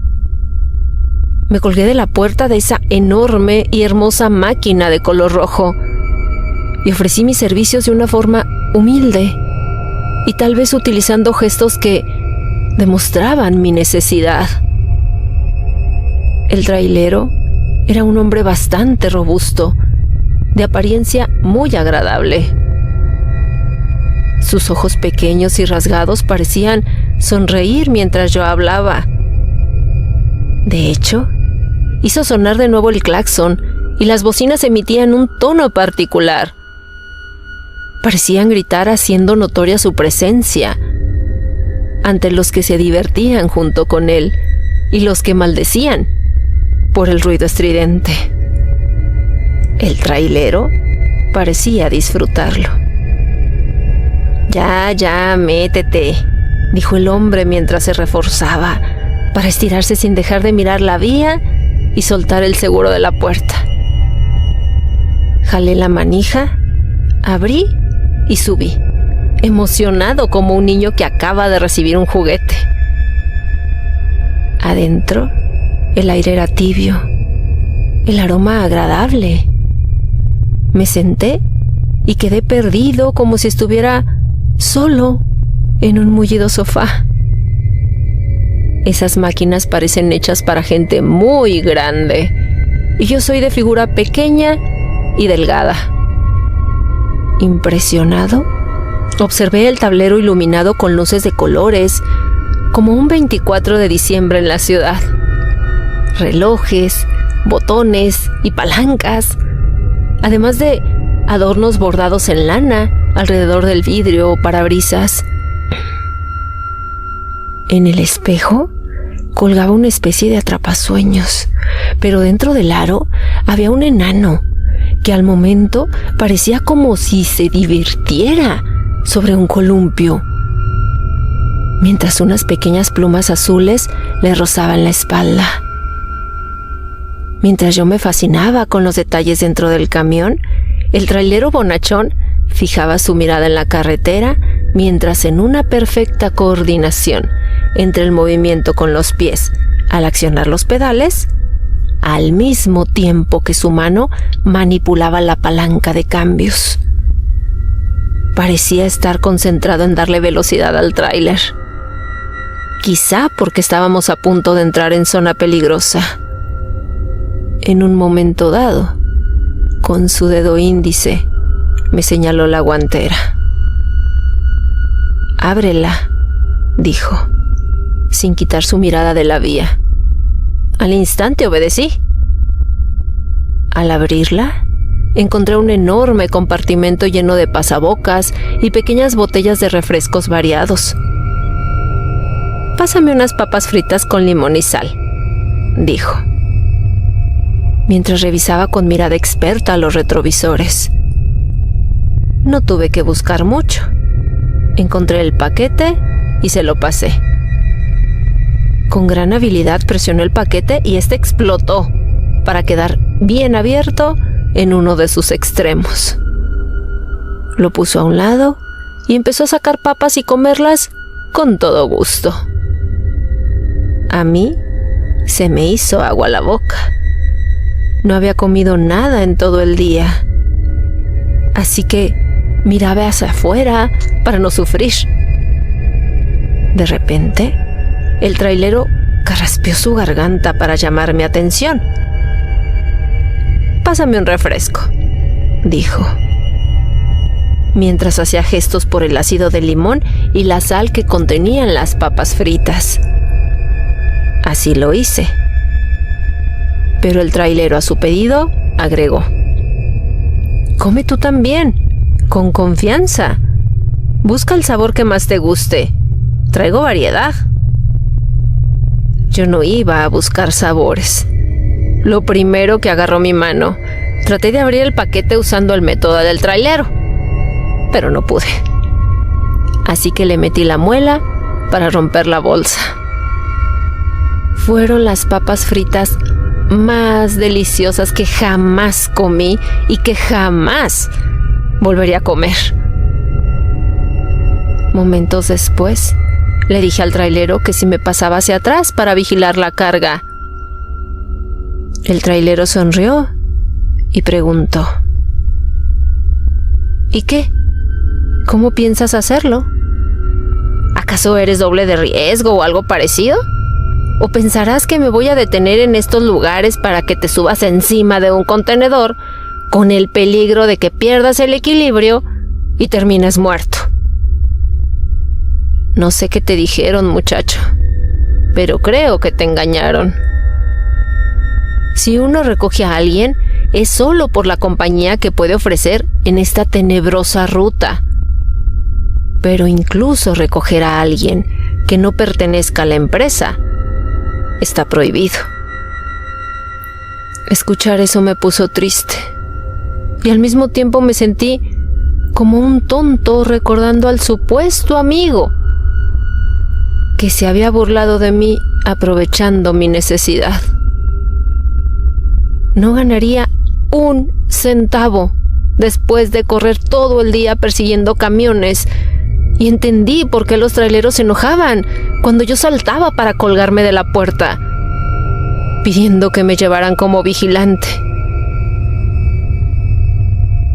Me colgué de la puerta de esa enorme y hermosa máquina de color rojo y ofrecí mis servicios de una forma humilde y tal vez utilizando gestos que demostraban mi necesidad. El trailero era un hombre bastante robusto de apariencia muy agradable. Sus ojos pequeños y rasgados parecían sonreír mientras yo hablaba. De hecho, hizo sonar de nuevo el claxon y las bocinas emitían un tono particular. Parecían gritar haciendo notoria su presencia ante los que se divertían junto con él y los que maldecían por el ruido estridente. El trailero parecía disfrutarlo. Ya, métete, dijo el hombre mientras se reforzaba para estirarse sin dejar de mirar la vía y soltar el seguro de la puerta. Jalé la manija, abrí y subí, emocionado como un niño que acaba de recibir un juguete. Adentro, el aire era tibio, el aroma agradable. Me senté y quedé perdido como si estuviera solo en un mullido sofá. Esas máquinas parecen hechas para gente muy grande y yo soy de figura pequeña y delgada. Impresionado, observé el tablero iluminado con luces de colores, como un 24 de diciembre en la ciudad. Relojes, botones y palancas, además de adornos bordados en lana alrededor del vidrio o parabrisas. En el espejo colgaba una especie de atrapasueños, pero dentro del aro había un enano que al momento parecía como si se divirtiera sobre un columpio, mientras unas pequeñas plumas azules le rozaban la espalda. Mientras yo me fascinaba con los detalles dentro del camión, el trailero bonachón fijaba su mirada en la carretera mientras en una perfecta coordinación entre el movimiento con los pies al accionar los pedales, al mismo tiempo que su mano manipulaba la palanca de cambios. Parecía estar concentrado en darle velocidad al tráiler. Quizá porque estábamos a punto de entrar en zona peligrosa. En un momento dado, con su dedo índice, me señaló la guantera. «Ábrela», dijo, sin quitar su mirada de la vía. Al instante obedecí. Al abrirla, encontré un enorme compartimento lleno de pasabocas y pequeñas botellas de refrescos variados. «Pásame unas papas fritas con limón y sal», dijo, mientras revisaba con mirada experta los retrovisores. No tuve que buscar mucho. Encontré el paquete y se lo pasé. Con gran habilidad presionó el paquete y este explotó para quedar bien abierto en uno de sus extremos. Lo puso a un lado y empezó a sacar papas y comerlas con todo gusto. A mí se me hizo agua la boca. No había comido nada en todo el día, así que miraba hacia afuera para no sufrir. De repente, el trailero carraspeó su garganta para llamar mi atención. «Pásame un refresco», dijo, mientras hacía gestos por el ácido del limón y la sal que contenían las papas fritas. Así lo hice. Pero el trailero, a su pedido, agregó: «Come tú también, con confianza. Busca el sabor que más te guste. Traigo variedad». Yo no iba a buscar sabores. Lo primero que agarró mi mano, traté de abrir el paquete usando el método del trailero, pero no pude. Así que le metí la muela para romper la bolsa. Fueron las papas fritas más deliciosas que jamás comí y que jamás volvería a comer. Momentos después, le dije al trailero que si me pasaba hacia atrás para vigilar la carga. El trailero sonrió y preguntó: ¿Y qué? ¿Cómo piensas hacerlo? ¿Acaso eres doble de riesgo o algo parecido? ¿O pensarás que me voy a detener en estos lugares para que te subas encima de un contenedor con el peligro de que pierdas el equilibrio y termines muerto. No sé qué te dijeron, muchacho, pero creo que te engañaron. Si uno recoge a alguien, es solo por la compañía que puede ofrecer en esta tenebrosa ruta. Pero incluso recoger a alguien que no pertenezca a la empresa está prohibido. Escuchar eso me puso triste y al mismo tiempo me sentí como un tonto recordando al supuesto amigo que se había burlado de mí aprovechando mi necesidad. No ganaría un centavo después de correr todo el día persiguiendo camiones, y entendí por qué los traileros se enojaban cuando yo saltaba para colgarme de la puerta, pidiendo que me llevaran como vigilante.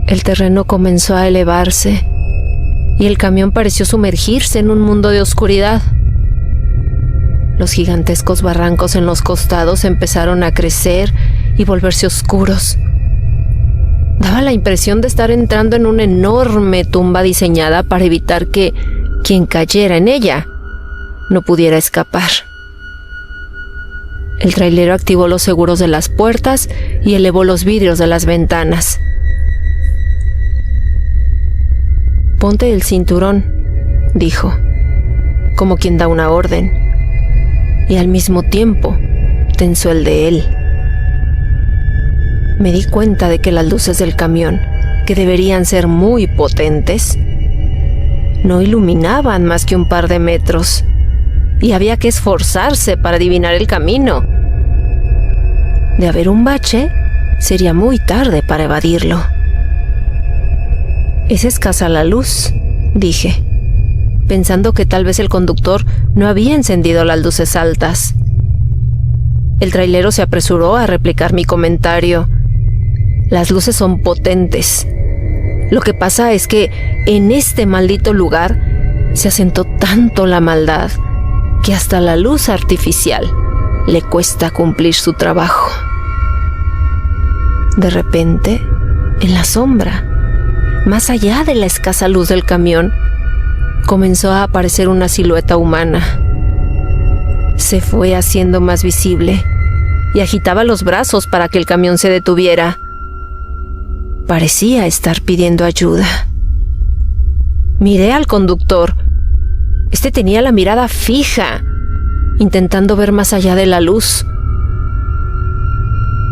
El terreno comenzó a elevarse y el camión pareció sumergirse en un mundo de oscuridad. Los gigantescos barrancos en los costados empezaron a crecer y volverse oscuros. Daba la impresión de estar entrando en una enorme tumba diseñada para evitar que quien cayera en ella no pudiera escapar. El trailero activó los seguros de las puertas y elevó los vidrios de las ventanas. «Ponte el cinturón», dijo, como quien da una orden, y al mismo tiempo tensó el de él. Me di cuenta de que las luces del camión, que deberían ser muy potentes, no iluminaban más que un par de metros, y había que esforzarse para adivinar el camino. De haber un bache, sería muy tarde para evadirlo. «Es escasa la luz», dije, pensando que tal vez el conductor no había encendido las luces altas. El trailero se apresuró a replicar mi comentario. «Las luces son potentes. Lo que pasa es que en este maldito lugar se asentó tanto la maldad que hasta la luz artificial le cuesta cumplir su trabajo». De repente, en la sombra, más allá de la escasa luz del camión, comenzó a aparecer una silueta humana. Se fue haciendo más visible y agitaba los brazos para que el camión se detuviera. Parecía estar pidiendo ayuda. Miré al conductor. Este tenía la mirada fija, intentando ver más allá de la luz.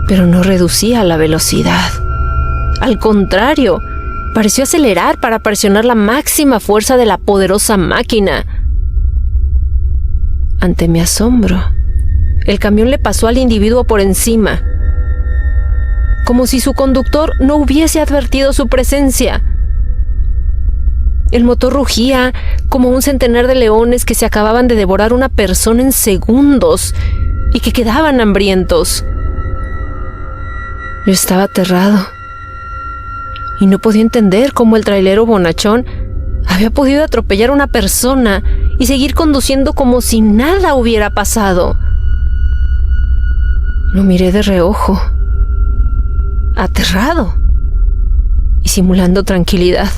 Pero no reducía la velocidad. Al contrario, pareció acelerar para presionar la máxima fuerza de la poderosa máquina. Ante mi asombro, el camión le pasó al individuo por encima, como si su conductor no hubiese advertido su presencia. El motor rugía como un centenar de leones que se acababan de devorar una persona en segundos y que quedaban hambrientos. Yo estaba aterrado y no podía entender cómo el trailero bonachón había podido atropellar a una persona y seguir conduciendo como si nada hubiera pasado. Lo miré de reojo, aterrado y simulando tranquilidad.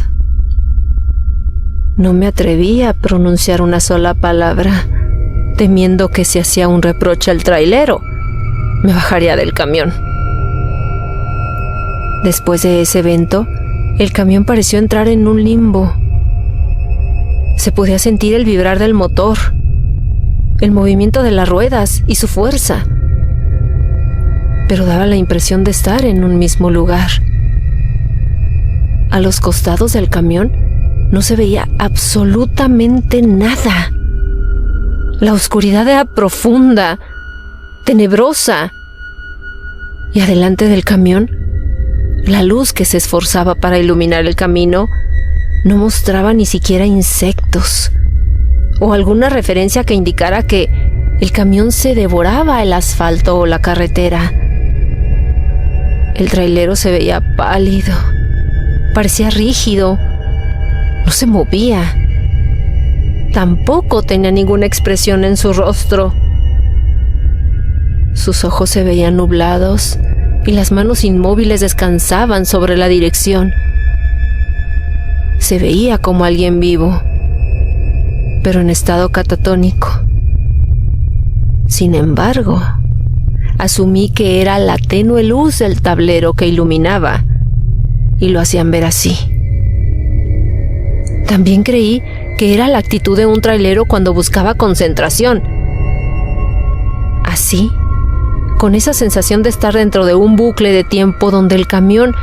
No me atreví a pronunciar una sola palabra, temiendo que si hacía un reproche al trailero, me bajaría del camión. Después de ese evento, el camión pareció entrar en un limbo. Se podía sentir el vibrar del motor, el movimiento de las ruedas y su fuerza, pero daba la impresión de estar en un mismo lugar. A los costados del camión no se veía absolutamente nada. La oscuridad era profunda, tenebrosa, y adelante del camión, la luz que se esforzaba para iluminar el camino no mostraba ni siquiera insectos o alguna referencia que indicara que el camión se devoraba el asfalto o la carretera. El trailero se veía pálido, parecía rígido, no se movía. Tampoco tenía ninguna expresión en su rostro. Sus ojos se veían nublados y las manos inmóviles descansaban sobre la dirección. Se veía como alguien vivo, pero en estado catatónico. Sin embargo, asumí que era la tenue luz del tablero que iluminaba, y lo hacían ver así. También creí que era la actitud de un trailero cuando buscaba concentración. Así, con esa sensación de estar dentro de un bucle de tiempo donde el camión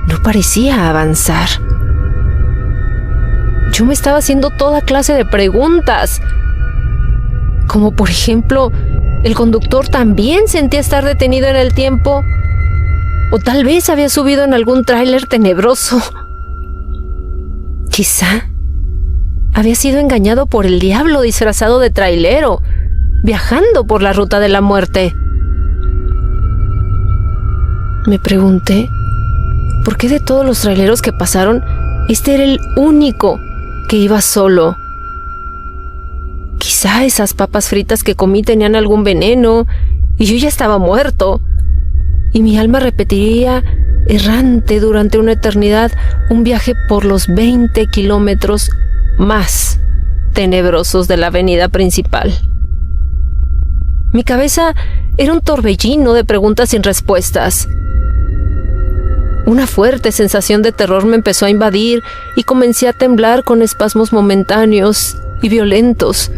no parecía avanzar. Yo me estaba haciendo toda clase de preguntas, como por ejemplo, ¿el conductor también sentía estar detenido en el tiempo? ¿O tal vez había subido en algún tráiler tenebroso? Quizá había sido engañado por el diablo disfrazado de trailero, viajando por la ruta de la muerte. Me pregunté, ¿por qué de todos los traileros que pasaron, este era el único que iba solo? Quizá esas papas fritas que comí tenían algún veneno y yo ya estaba muerto, y mi alma repetiría errante durante una eternidad un viaje por los 20 kilómetros más tenebrosos de la avenida principal. Mi cabeza era un torbellino de preguntas sin respuestas. Una fuerte sensación de terror me empezó a invadir y comencé a temblar con espasmos momentáneos y violentos.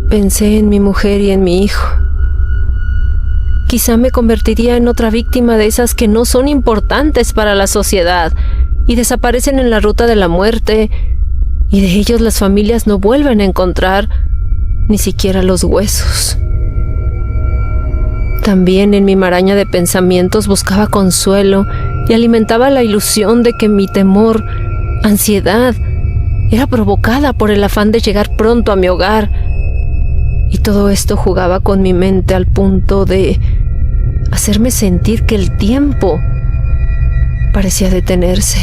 Pensé en mi mujer y en mi hijo. Quizá me convertiría en otra víctima de esas que no son importantes para la sociedad y desaparecen en la ruta de la muerte, y de ellos las familias no vuelven a encontrar ni siquiera los huesos. También en mi maraña de pensamientos buscaba consuelo y alimentaba la ilusión de que mi temor, ansiedad, era provocada por el afán de llegar pronto a mi hogar. Y todo esto jugaba con mi mente al punto de hacerme sentir que el tiempo parecía detenerse.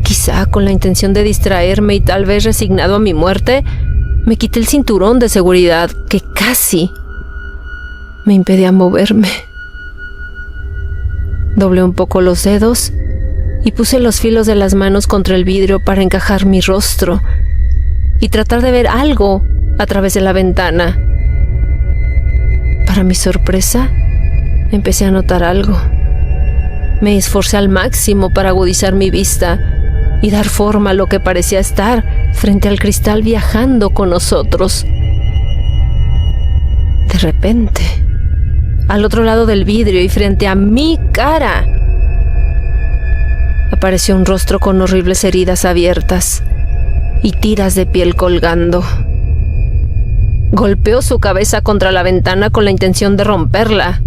Quizá con la intención de distraerme y tal vez resignado a mi muerte, me quité el cinturón de seguridad que casi me impedía moverme. Doblé un poco los dedos y puse los filos de las manos contra el vidrio para encajar mi rostro y tratar de ver algo a través de la ventana. Para mi sorpresa, empecé a notar algo. Me esforcé al máximo para agudizar mi vista y dar forma a lo que parecía estar frente al cristal viajando con nosotros. De repente, al otro lado del vidrio y frente a mi cara, apareció un rostro con horribles heridas abiertas y tiras de piel colgando. Golpeó su cabeza contra la ventana con la intención de romperla.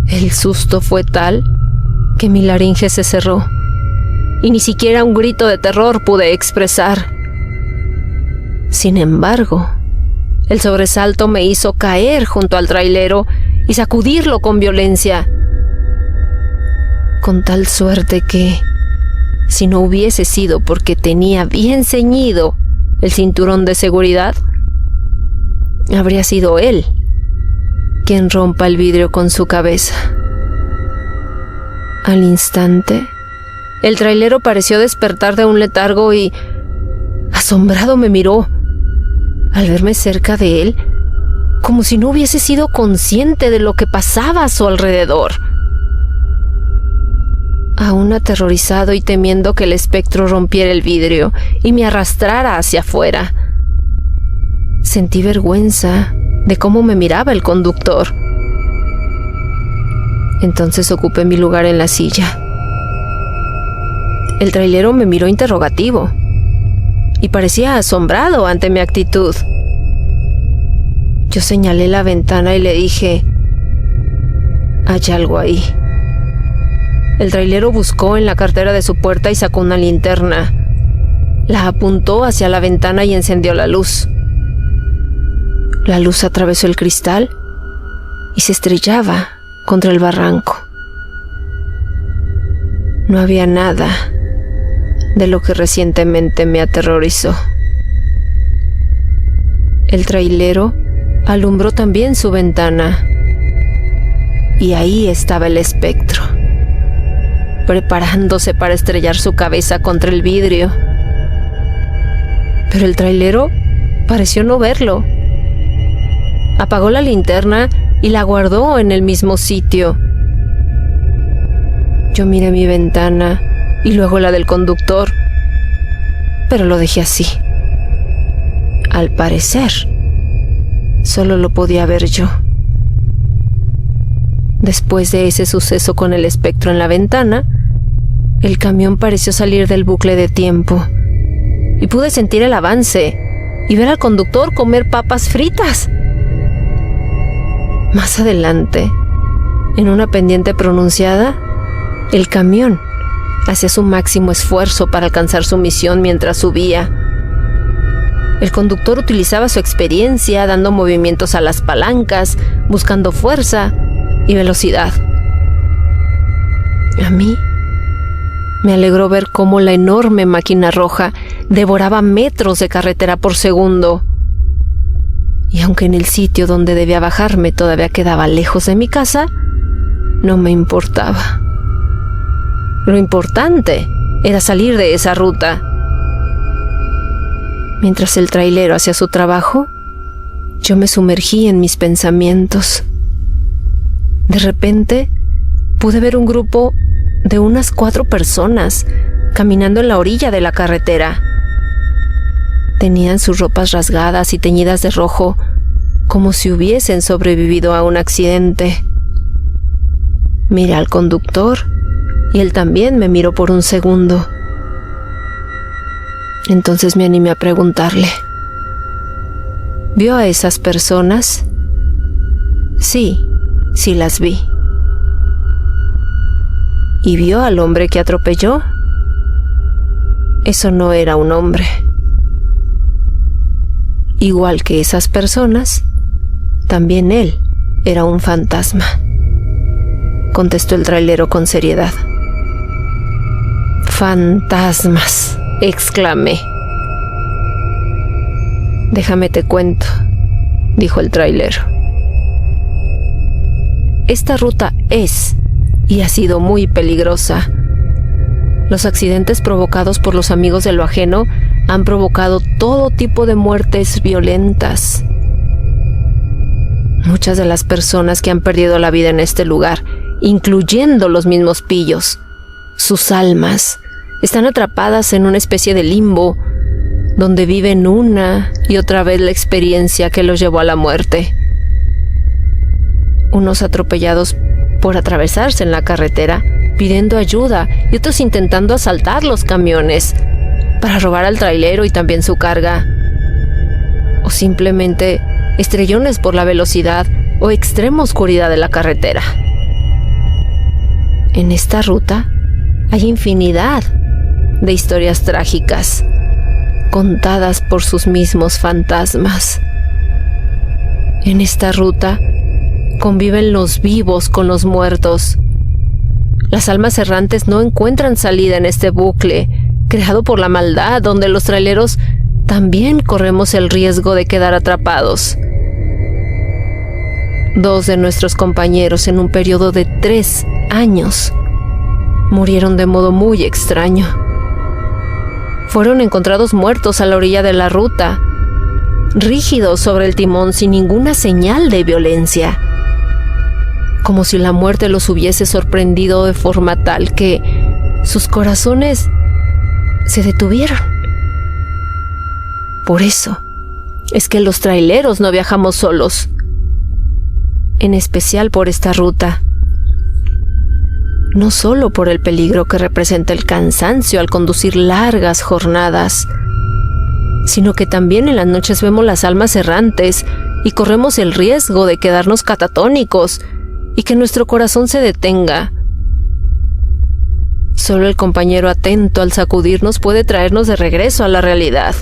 El susto fue tal que mi laringe se cerró y ni siquiera un grito de terror pude expresar. Sin embargo, el sobresalto me hizo caer junto al trailero y sacudirlo con violencia, con tal suerte que, si no hubiese sido porque tenía bien ceñido el cinturón de seguridad, habría sido él quien rompa el vidrio con su cabeza. Al instante, el trailero pareció despertar de un letargo y, asombrado, me miró. Al verme cerca de él, como si no hubiese sido consciente de lo que pasaba a su alrededor. Aún aterrorizado y temiendo que el espectro rompiera el vidrio y me arrastrara hacia afuera, sentí vergüenza de cómo me miraba el conductor. Entonces ocupé mi lugar en la silla. El trailero me miró interrogativo y parecía asombrado ante mi actitud. Yo señalé la ventana y le dije: «Hay algo ahí». El trailero buscó en la cartera de su puerta y sacó una linterna. La apuntó hacia la ventana y encendió la luz. La luz atravesó el cristal y se estrellaba contra el barranco. No había nada de lo que recientemente me aterrorizó. El trailero alumbró también su ventana. Y ahí estaba el espectro, preparándose para estrellar su cabeza contra el vidrio. Pero el trailero pareció no verlo. Apagó la linterna y la guardó en el mismo sitio. Yo miré mi ventana y luego la del conductor, pero lo dejé así. Al parecer, solo lo podía ver yo. Después de ese suceso con el espectro en la ventana, el camión pareció salir del bucle de tiempo y pude sentir el avance y ver al conductor comer papas fritas. Más adelante, en una pendiente pronunciada, el camión hacía su máximo esfuerzo para alcanzar su misión mientras subía. El conductor utilizaba su experiencia dando movimientos a las palancas, buscando fuerza y velocidad. A mí me alegró ver cómo la enorme máquina roja devoraba metros de carretera por segundo. Y aunque en el sitio donde debía bajarme todavía quedaba lejos de mi casa, no me importaba. Lo importante era salir de esa ruta. Mientras el trailero hacía su trabajo, yo me sumergí en mis pensamientos. De repente, pude ver un grupo de unas 4 personas caminando en la orilla de la carretera. Tenían sus ropas rasgadas y teñidas de rojo, como si hubiesen sobrevivido a un accidente. Miré al conductor y él también me miró por un segundo. Entonces me animé a preguntarle: ¿vio a esas personas? Sí las vi. ¿Y vio al hombre que atropelló? Eso no era un hombre. Igual que esas personas, también él era un fantasma, contestó el trailero con seriedad. Fantasmas, exclamé. Déjame te cuento, dijo el trailero. Esta ruta es y ha sido muy peligrosa. Los accidentes provocados por los amigos de lo ajeno han provocado todo tipo de muertes violentas. Muchas de las personas que han perdido la vida en este lugar, incluyendo los mismos pillos, sus almas están atrapadas en una especie de limbo, donde viven una y otra vez la experiencia que los llevó a la muerte. Unos atropellados por atravesarse en la carretera, pidiendo ayuda, y otros intentando asaltar los camiones para robar al trailero y también su carga. O simplemente estrellones por la velocidad o extrema oscuridad de la carretera. En esta ruta hay infinidad de historias trágicas, contadas por sus mismos fantasmas. En esta ruta conviven los vivos con los muertos. Las almas errantes no encuentran salida en este bucle, creado por la maldad, donde los traileros también corremos el riesgo de quedar atrapados. 2 de nuestros compañeros en un periodo de 3 años murieron de modo muy extraño. Fueron encontrados muertos a la orilla de la ruta, rígidos sobre el timón sin ninguna señal de violencia, como si la muerte los hubiese sorprendido de forma tal que sus corazones se detuvieron. Por eso es que los traileros no viajamos solos, en especial por esta ruta. No solo por el peligro que representa el cansancio al conducir largas jornadas, sino que también en las noches vemos las almas errantes y corremos el riesgo de quedarnos catatónicos y que nuestro corazón se detenga. Solo el compañero atento al sacudirnos puede traernos de regreso a la realidad.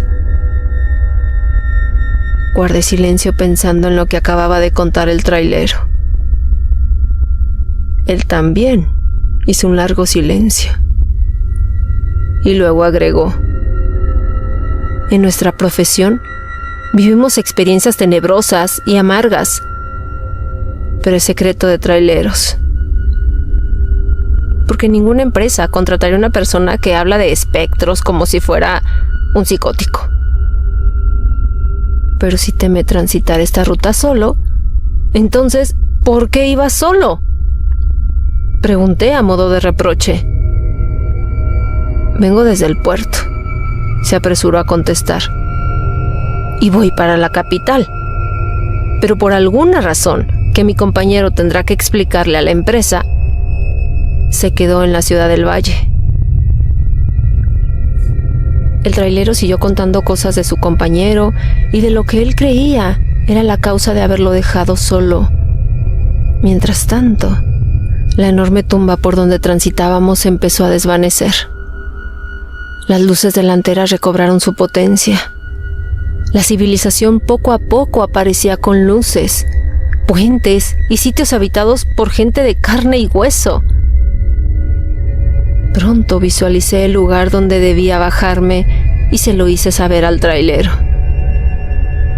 Guardé silencio pensando en lo que acababa de contar el trailero. Él también hizo un largo silencio y luego agregó: en nuestra profesión Vivimos experiencias tenebrosas y amargas, pero es secreto de traileros. Porque ninguna empresa contrataría a una persona que habla de espectros como si fuera un psicótico. Pero si teme transitar esta ruta solo, entonces, ¿por qué iba solo? Pregunté a modo de reproche. Vengo desde el puerto, se apresuró a contestar. Y voy para la capital. Pero por alguna razón que mi compañero tendrá que explicarle a la empresa, se quedó en la Ciudad del Valle. El trailero siguió contando cosas de su compañero y de lo que él creía era la causa de haberlo dejado solo. Mientras tanto, la enorme tumba por donde transitábamos empezó a desvanecer. Las luces delanteras recobraron su potencia. La civilización poco a poco aparecía con luces, puentes y sitios habitados por gente de carne y hueso. Pronto visualicé el lugar donde debía bajarme y se lo hice saber al trailero.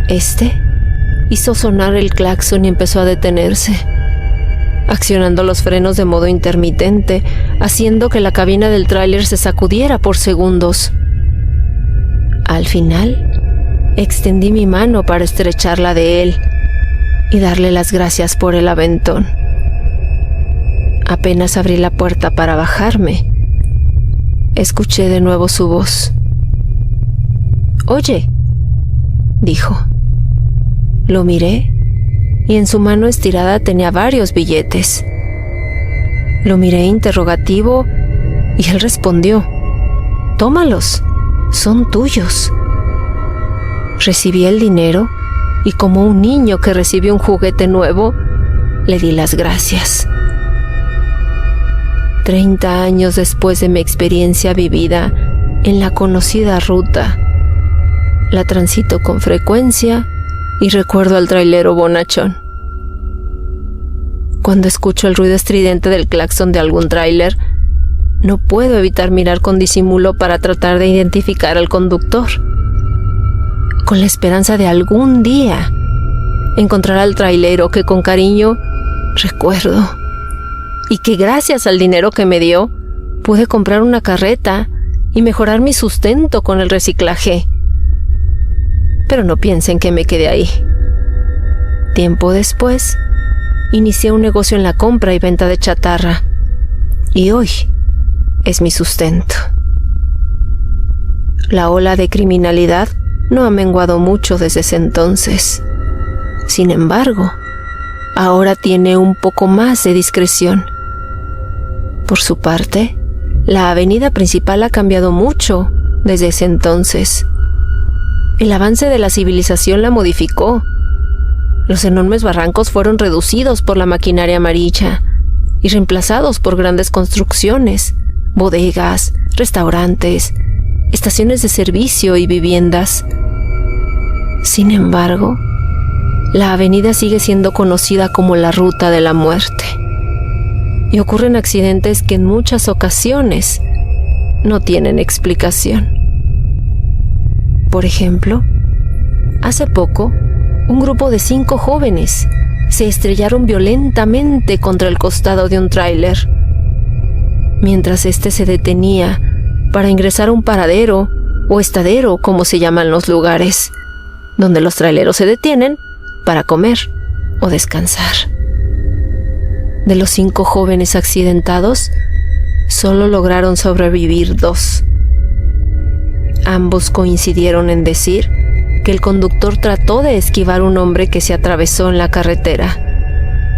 Este hizo sonar el claxon y empezó a detenerse, accionando los frenos de modo intermitente, haciendo que la cabina del tráiler se sacudiera por segundos. Al final, extendí mi mano para estrecharla de él y darle las gracias por el aventón. Apenas abrí la puerta para bajarme, escuché de nuevo su voz. «Oye», dijo. Lo miré y en su mano estirada tenía varios billetes. Lo miré interrogativo y él respondió: «Tómalos, son tuyos». Recibí el dinero y como un niño que recibe un juguete nuevo, le di las gracias. 30 años después de mi experiencia vivida en la conocida ruta, la transito con frecuencia y recuerdo al trailero bonachón. Cuando escucho el ruido estridente del claxon de algún tráiler, no puedo evitar mirar con disimulo para tratar de identificar al conductor, con la esperanza de algún día encontrar al trailero que con cariño recuerdo y que gracias al dinero que me dio pude comprar una carreta y mejorar mi sustento con el reciclaje. Pero no piensen que me quedé ahí. Tiempo después, inicié un negocio en la compra y venta de chatarra, y hoy es mi sustento. La ola de criminalidad no ha menguado mucho desde ese entonces. Sin embargo, ahora tiene un poco más de discreción. Por su parte, la avenida principal ha cambiado mucho desde ese entonces. El avance de la civilización la modificó. Los enormes barrancos fueron reducidos por la maquinaria amarilla y reemplazados por grandes construcciones, bodegas, restaurantes, estaciones de servicio y viviendas. Sin embargo, la avenida sigue siendo conocida como la Ruta de la Muerte, y ocurren accidentes que en muchas ocasiones no tienen explicación. Por ejemplo, hace poco, un grupo de 5 jóvenes se estrellaron violentamente contra el costado de un tráiler, mientras éste se detenía para ingresar a un paradero o estadero, como se llaman los lugares, donde los traileros se detienen para comer o descansar. De los 5 jóvenes accidentados, solo lograron sobrevivir 2. Ambos coincidieron en decir que el conductor trató de esquivar un hombre que se atravesó en la carretera,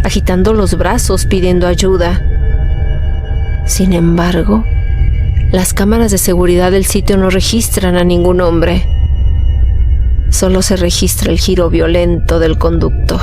agitando los brazos pidiendo ayuda. Sin embargo, las cámaras de seguridad del sitio no registran a ningún hombre. Solo se registra el giro violento del conductor.